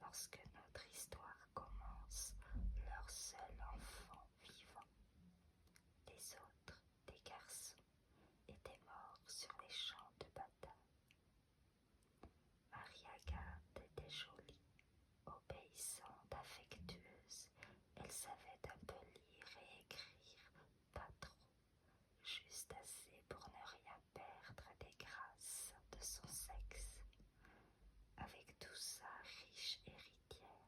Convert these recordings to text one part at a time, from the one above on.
lorsque notre histoire commence, leur seul enfant vivant. Les autres, des garçons, étaient morts sur les champs de bataille. Marie-Agathe était jolie, obéissante, affectueuse. Elle savait un peu lire et écrire, pas trop, juste assez pour ne rien perdre des grâces de son sexe. Avec tout ça, riche héritière,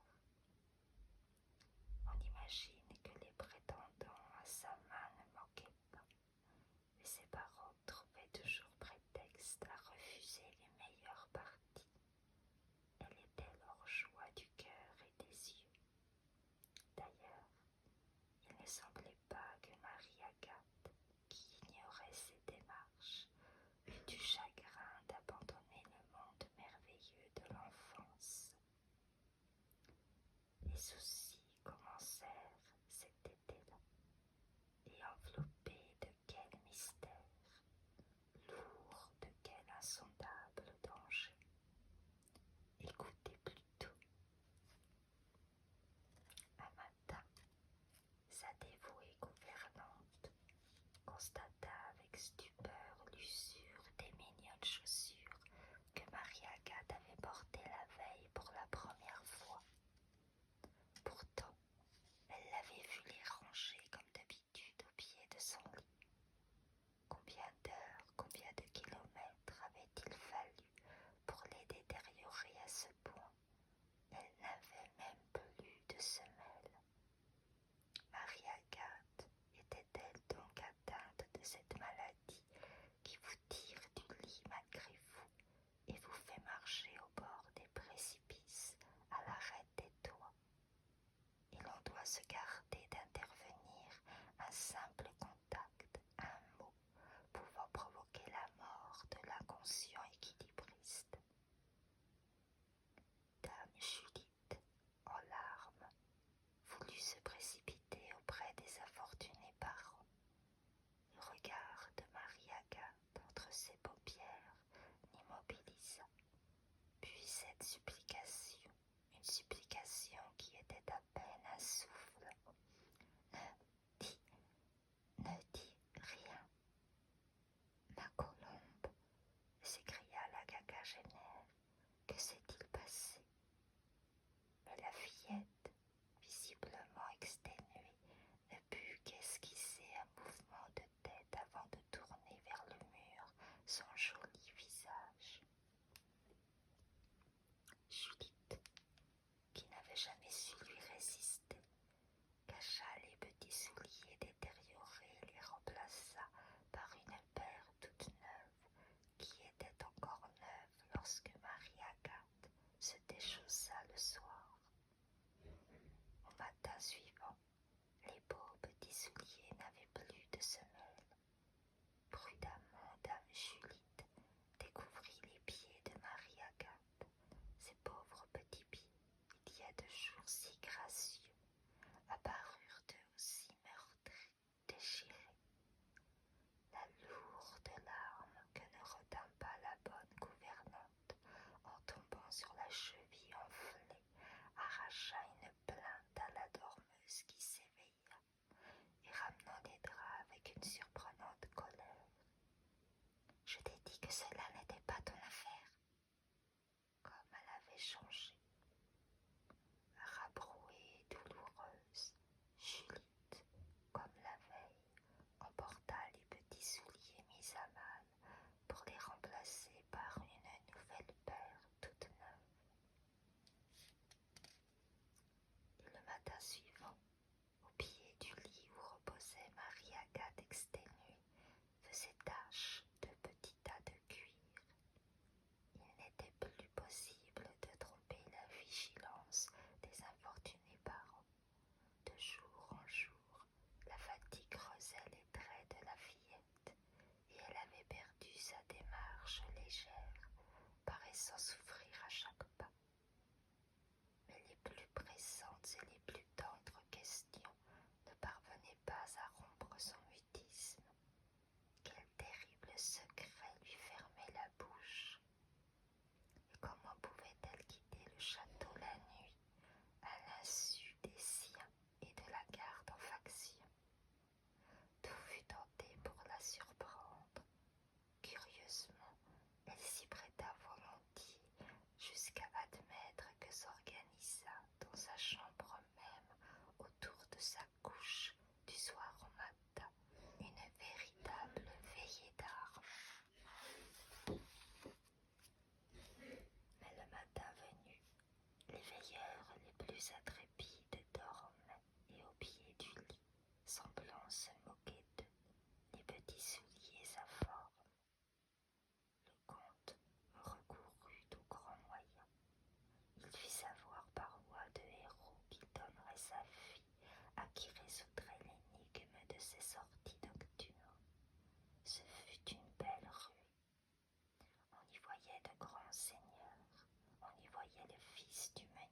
service du meunier.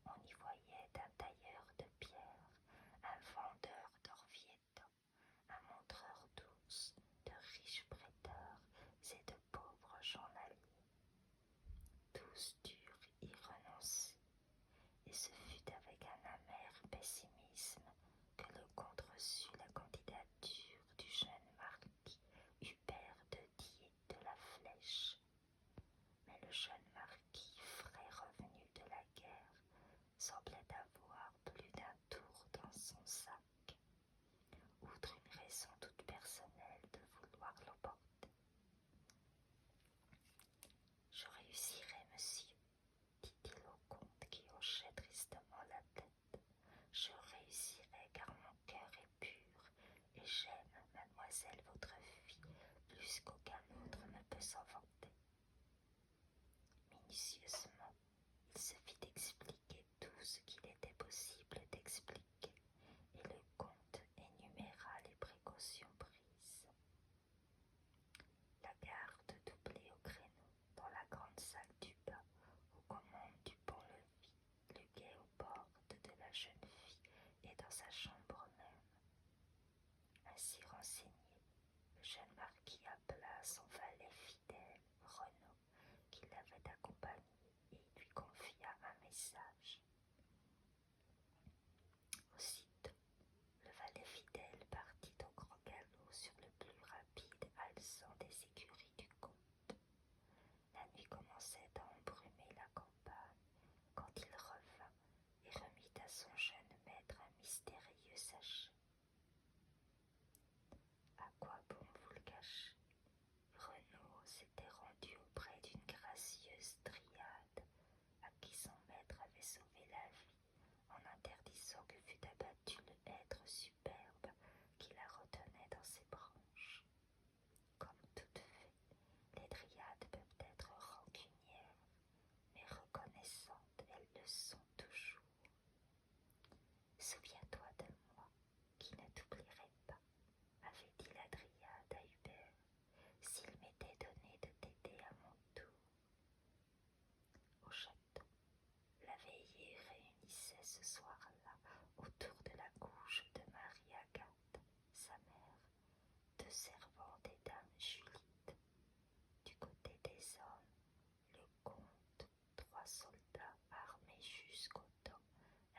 On y voyait un tailleur de pierre, un vendeur d'orvietan, un montreur d'ours, de riches prêteurs et de pauvres journaliers. Tous durent y renoncer, et ce fut avec un amer pessimisme que le comte reçut la candidature du jeune marquis Hubert de Dié de la Flèche. Mais le jeune marquis, frais revenu de la guerre, semblait avoir plus d'un tour dans son sac, outre une raison toute personnelle de vouloir l'emporter. Je réussirai, monsieur, dit-il au comte qui hochait tristement la tête. Je réussirai car mon cœur est pur et j'aime mademoiselle votre fille plus qu'aucun autre ne peut s'en vanter. Minutieusement, il se fit expliquer tout ce qu'il était possible d'expliquer et le comte énuméra les précautions prises. La garde doublée au créneau dans la grande salle du bas aux commandes du pont-levis, le guet aux portes de la jeune fille et dans sa chambre même. Ainsi renseigné, le jeune marquis appela son valet fidèle, Renaud, qui l'avait accompagné, et lui confia un message. Aussitôt, le valet fidèle partit au grand galop sur le plus rapide alezan des écuries du comte. La nuit commençait à embrumer la campagne quand il revint et remit à son jeune maître un mystérieux sachet. À quoi bon vous le cacher? Renaud s'était rendu auprès d'une gracieuse dryade à qui son maître avait sauvé la vie en interdisant que fût abattu le hêtre superbe qui la retenait dans ses branches. Comme toutes fées, les dryades peuvent être rancunières, mais reconnaissantes, elles le sont toujours. Souviens-toi de moi, qui ne t'oublierai pas, avait dit la dryade à Hubert, s'il m'était donné de t'aider à mon tour. Au château, la veillée réunissait ce soir-là autour de la couche de Marie-Agathe, sa mère, deux servantes et dame Juliette. Du côté des hommes, le comte, 3 soldats armés jusqu'aux dents,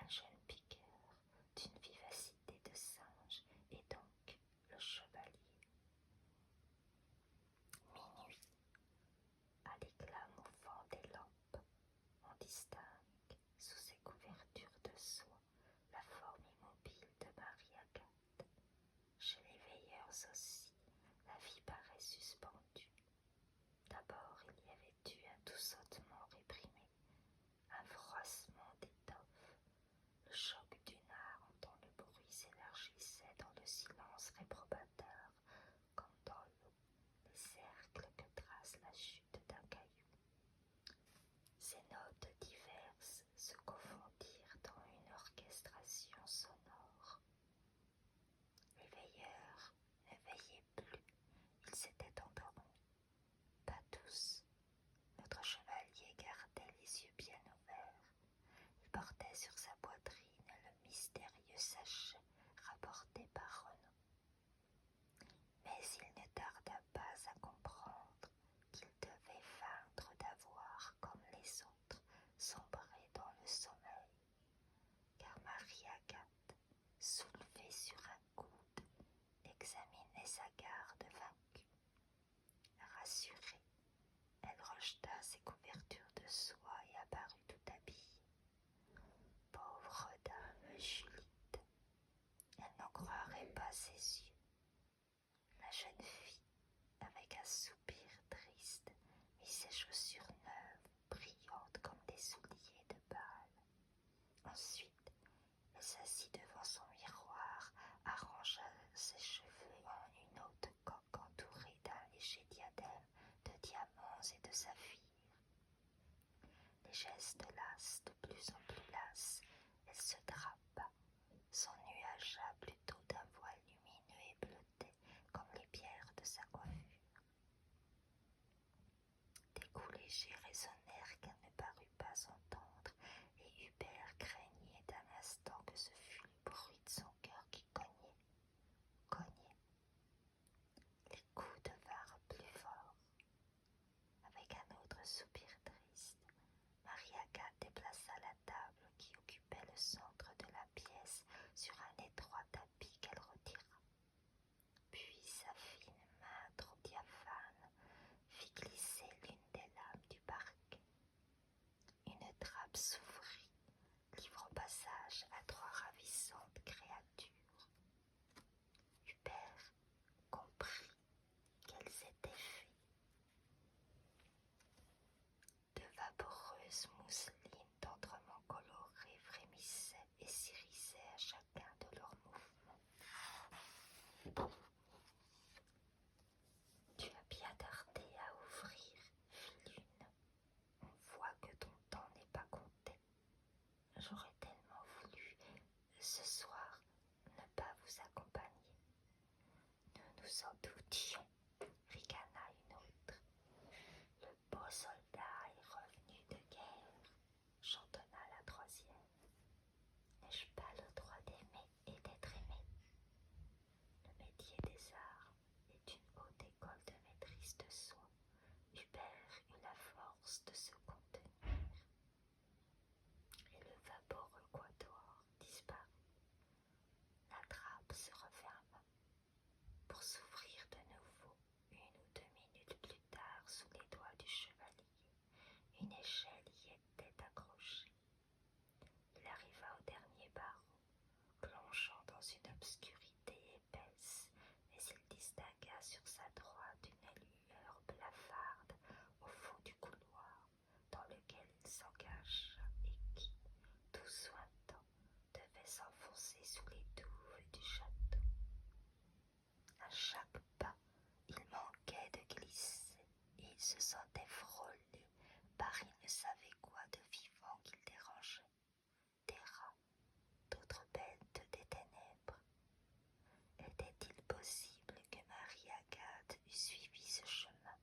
un jeune piqueur d'une vivacité de singe et donc le chevalier. Minuit, à l'éclat mouvant des lampes, on distingue, sous ses couvertures de soie, la forme immobile de Marie-Agathe. Chez les veilleurs aussi, la vie paraît suspendue. D'abord, il y avait eu un doux réprimé, un froissement d'étoffe, le choc d'une arme dont le bruit s'élargissait dans le silence réprobateur, comme dans l'eau, les cercles que trace la chute d'un caillou. Ces notes diverses se confondirent dans une orchestration sonore. Les veilleurs ne veillaient plus, ils s'étaient endormis. Pas tous. Notre chevalier gardait les yeux bien ouverts. Il portait sur sa poitrine le mystérieux sachet rapporté par Renaud. Mais il ne tarda pas à comprendre qu'il devait feindre d'avoir, comme les autres, sombré dans le sommeil, car Marie-Agathe, soulevée sur un coude, examinait sa garde vaincue. Rassurée, elle rejeta ses couvertures de soie et apparut tout habillée. Pauvre dame Juliette, elle n'en croirait pas ses yeux. La jeune fille, avec un soupir triste, mit ses chaussures neuves, brillantes comme des souliers de bal. Ensuite, elle s'assit devant son miroir, arrangea ses cheveux en une haute coque entourée d'un léger diadème de diamants et de saphirs. Les gestes lasses, de plus en plus lasses, elle se drapa, s'ennuagea plutôt d'un voile lumineux et bleuté comme les pierres de sa coiffure. Des coups légers résonnèrent qu'elle ne parut pas entendre nous en doutions, ricana une autre. Le beau soldat est revenu de guerre, chantonna la troisième. N'ai-je pas le droit d'aimer et d'être aimé? Le métier des arts est une haute école de maîtrise de soi. Hubert eut la force de se contenir, et le vaporeux quatuor disparut. La trappe se referma, pour s'ouvrir de nouveau 1 ou 2 minutes plus tard sous les doigts du chevalier. Une échelle y était accrochée. Il arriva au dernier barreau, plongeant dans une obscurité épaisse, mais il distingua sur sa droite une lueur blafarde au fond du couloir dans lequel il s'engagea et qui, tout suintant, devait s'enfoncer sous les douves du château. À chaque pas, il manquait de glisser et il se sentait frôlé par il ne savait quoi de vivant qu'il dérangeait. Des rats, d'autres bêtes des ténèbres. Était-il possible que Marie-Agathe eût suivi ce chemin?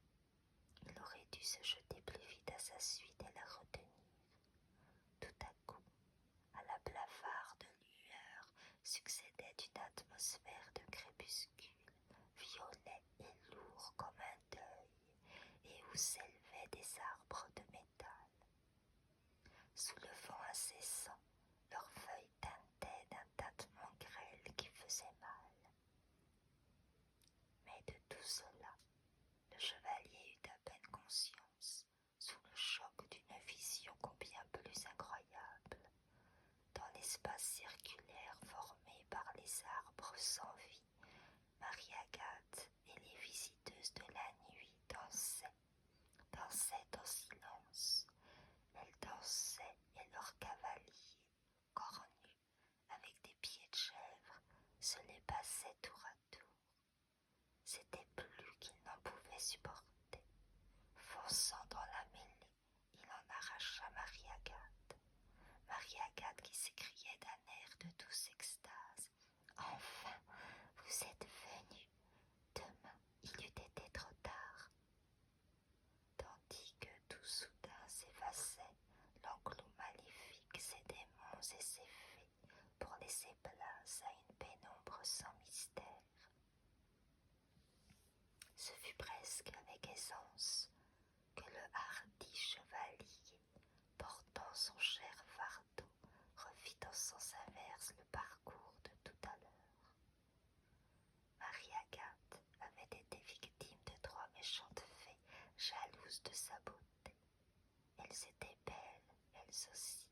Il aurait dû se jeter plus vite à sa suite et la retenir. Tout à coup, à la blafarde lueur succédait une atmosphère de crépuscule, violet et lourd comme un deuil, et où s'élevaient des arbres de métal. Sous le vent incessant, leurs feuilles teintaient d'un tintement grêle qui faisait mal. Mais de tout cela, le chevalier eut à peine conscience, sous le choc d'une vision combien plus incroyable. Dans l'espace circulaire formé par les arbres sans vie, Marie-Agathe et les visiteuses de la nuit dansaient en silence. Elles dansaient et leurs cavaliers, cornus, avec des pieds de chèvre, se les passaient tour à tour. C'était plus qu'il n'en pouvait supporter. Fonçant dans la mêlée, il en arracha Marie-Agathe. Marie-Agathe qui s'écriait d'un air de douce extase. « Enfin, vous êtes venu. Demain, il eût été trop tard. » Tandis que tout soudain s'effaçait l'enclos maléfique, ses démons et ses fées, pour laisser place à une pénombre sans mystère. Ce fut presque avec aisance que le hardi chevalier, portant son cher fardeau, refit en sens inverse le parcours de tout à l'heure. Marie-Agathe avait été victime de 3 méchantes fées, jalouses de sa beauté. Elles étaient belles, elles aussi,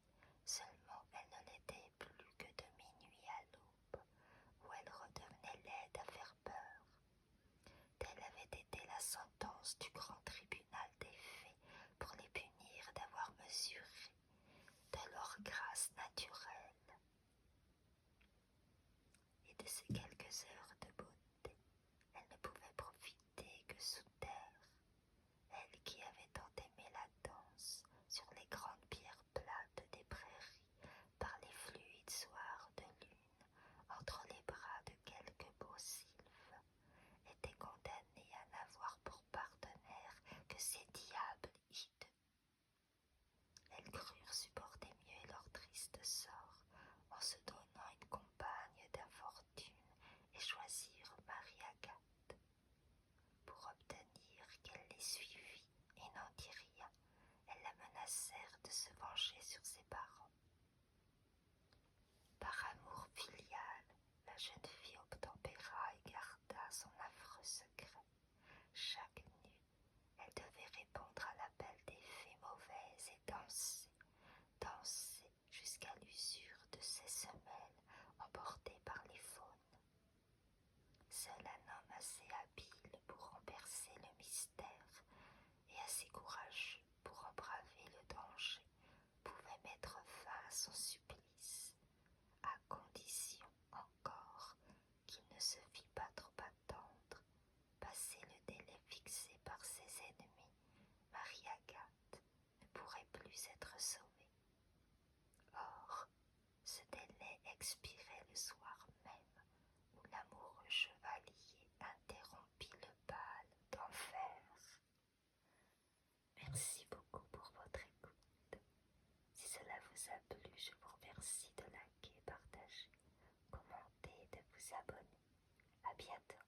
seulement elles ne l'étaient plus que de minuit à l'aube, où elles redevenaient laides à faire peur. Telle avait été la sentence du grand tribunal des fées pour les punir d'avoir mesuré de leur grâce naturelle et de ces quelques heures de beauté. Elle ne pouvait profiter que sous terre, elle qui avait tant aimé la danse sur les grandes pierres plates des prairies, par les fluides soirs de lune, entre les bras de quelques beaux sylphes, était condamnée à n'avoir pour partenaire que ces diables hideux. Elles crurent supporter mieux leur triste sort en se donnant une compagne d'infortune et choisirent Marie-Agathe. Pour obtenir qu'elle les suivît et n'en dit rien, elles la menacèrent de se venger sur ses parents. Par amour filial, la jeune fille obtempéra et garda son affreux secret. Chaque nuit, elle devait répondre à l'appel des fées mauvaises et danser jusqu'à l'usure de ses semelles emportées par les faunes. Seul un homme assez habile pour en percer le mystère et assez courageux pour embraver le danger pouvait mettre fin à son supplice, à condition encore qu'il ne se fît pas trop attendre. Passé le délai fixé par ses ennemis, Marie-Agathe ne pourrait plus être sauvée. Or, ce délai expirait le soir même où l'amoureux chevalier À bientôt.